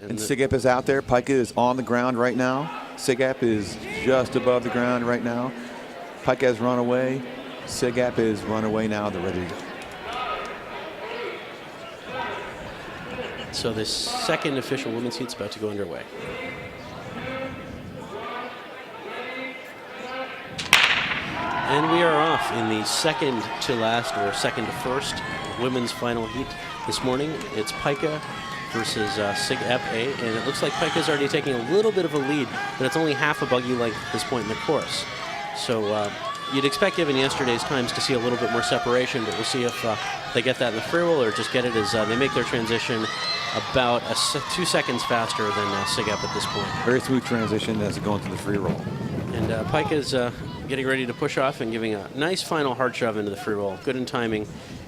And SigEp is out there. PiKA is on the ground right now. SigEp is just above the ground right now. PiKA has run away. SigEp is run away now. They're ready to go. So this second official women's heat is about to go underway. And we are off in the second to last or second to first women's final heat this morning. It's PiKA versus SigEp A, and it looks like PiKA's already taking a little bit of a lead, but it's only half a buggy length at this point in the course. So you'd expect, given yesterday's times, to see a little bit more separation, but we'll see if they get that in the free roll or just get it as they make their transition about 2 seconds faster than SigEp at this point. Very smooth transition as it goes into the free roll. And PiKA's getting ready to push off and giving a nice final hard shove into the free roll. Good in timing.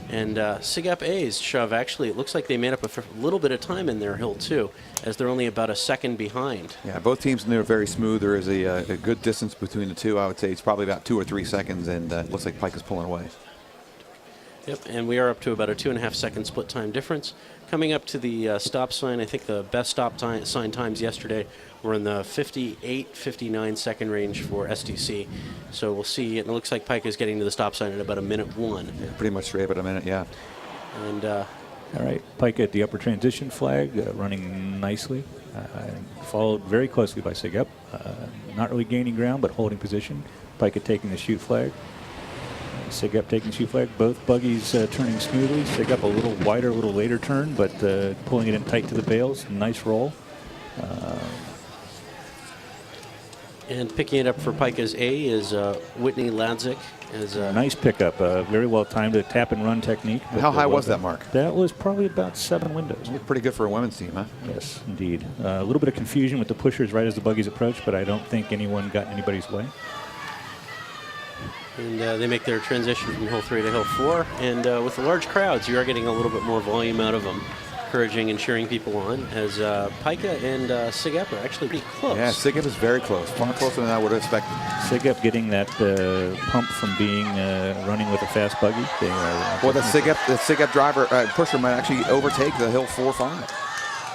And SigEp A's shove, actually, it looks like they made up a little bit of time in their hill, too, as they're only about a second behind. Yeah, both teams are very smooth. There is a good distance between the two. I would say it's probably about 2 or 3 seconds, and it looks like PiKA's pulling away. Yep, and we are up to about a 2.5 second split time difference. Coming up to the stop sign, I think the best stop sign times yesterday were in the 58, 59 second range for STC. So we'll see. It looks like PiKA is getting to the stop sign at about 1:01. Yeah, pretty much straight about a minute, yeah. And all right, PiKA at the upper transition flag, running nicely. Followed very closely by SigEp. Not really gaining ground, but holding position. PiKA taking the shoot flag. SigEp taking the shoot flag. Both buggies turning smoothly. SigEp a little wider, a little later turn, but pulling it in tight to the bales. Nice roll. And picking it up for PiKA's A is Whitney Ladzik. Nice pickup. Very well timed, a tap and run technique. How high was that mark? That was probably about 7 windows. Looked pretty good for a women's team, huh? Yes, indeed. A little bit of confusion with the pushers right as the buggies approach, but I don't think anyone got in anybody's way. And they make their transition from hill 3 to hill 4. And with the large crowds, you are getting a little bit more volume out of them, encouraging and cheering people on, as PiKA and SigEp are actually pretty close. Yeah, SigEp is very close, far closer than I would have expected. SigEp getting that pump from being running with a fast buggy. Well, the SigEp driver pusher might actually overtake the hill 4-5.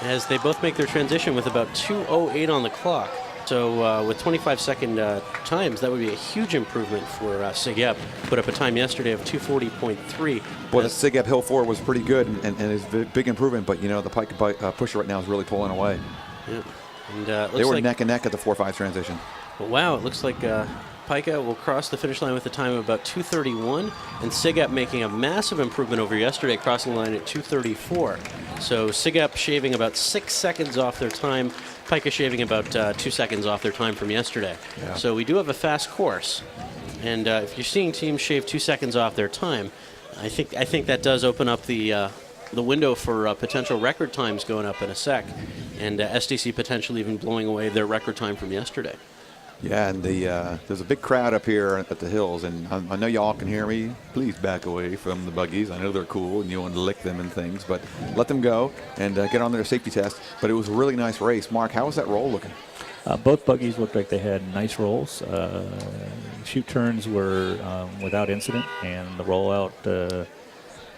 As they both make their transition with about 2:08 on the clock. So with 25-second times, that would be a huge improvement for SigEp. Put up a time yesterday of 2:40.3. Well, the SigEp Hill 4 was pretty good and is a big improvement, but you know the PiKA pusher right now is really pulling away. Yeah. And they were neck and neck at the 4-5 transition. But wow, it looks like PiKA will cross the finish line with a time of about 2:31, and SigEp making a massive improvement over yesterday, crossing the line at 2:34. So SigEp shaving about 6 seconds off their time. PiKA shaving about 2 seconds off their time from yesterday. Yeah. So we do have a fast course, and if you're seeing teams shave 2 seconds off their time, I think that does open up the window for potential record times going up in a sec, and SDC potentially even blowing away their record time from yesterday. Yeah, and there's a big crowd up here at the hills, and I know y'all can hear me. Please back away from the buggies. I know they're cool, and you want to lick them and things, but let them go and get on their safety test. But it was a really nice race. Mark, how was that roll looking? Both buggies looked like they had nice rolls. Shoot turns were without incident, and the rollout,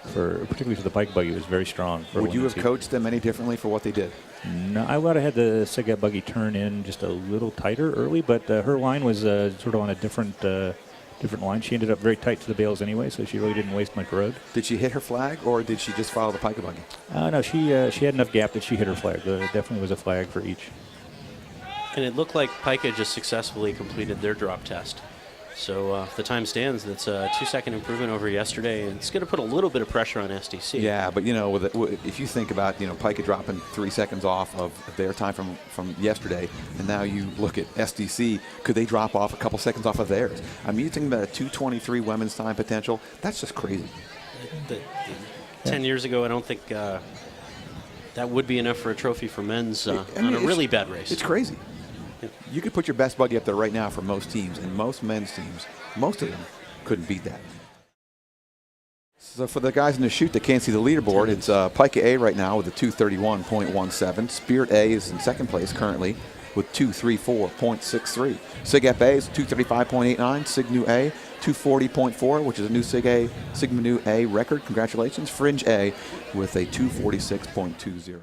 particularly for the PiKA buggy, was very strong. Would you have coached them any differently for what they did? No, I would have had the SigEp buggy turn in just a little tighter early, but her line was sort of on a different line. She ended up very tight to the bales anyway, so she really didn't waste much road. Did she hit her flag, or did she just follow the PiKA buggy? No, she had enough gap that she hit her flag. There definitely was a flag for each. And it looked like PiKA just successfully completed their drop test. So if the time stands, that's a 2-second improvement over yesterday, and it's going to put a little bit of pressure on SDC. Yeah, but you know, if you think about PiKA dropping 3 seconds off of their time from yesterday, and now you look at SDC, could they drop off a couple seconds off of theirs? I mean, you're thinking about a 2:23 women's time potential. That's just crazy. 10 years ago, I don't think that would be enough for a trophy for men's on a really bad race. It's crazy. You could put your best buggy up there right now for most teams, and most men's teams, most of them couldn't beat that. So for the guys in the chute that can't see the leaderboard, it's PiKA A right now with a 2:31.17. Spirit A is in second place currently with 2:34.63. SigEp A is 2:35.89. SigNu A 2:40.4, which is a new SigNu A record. Congratulations. Fringe A with a 2:46.20.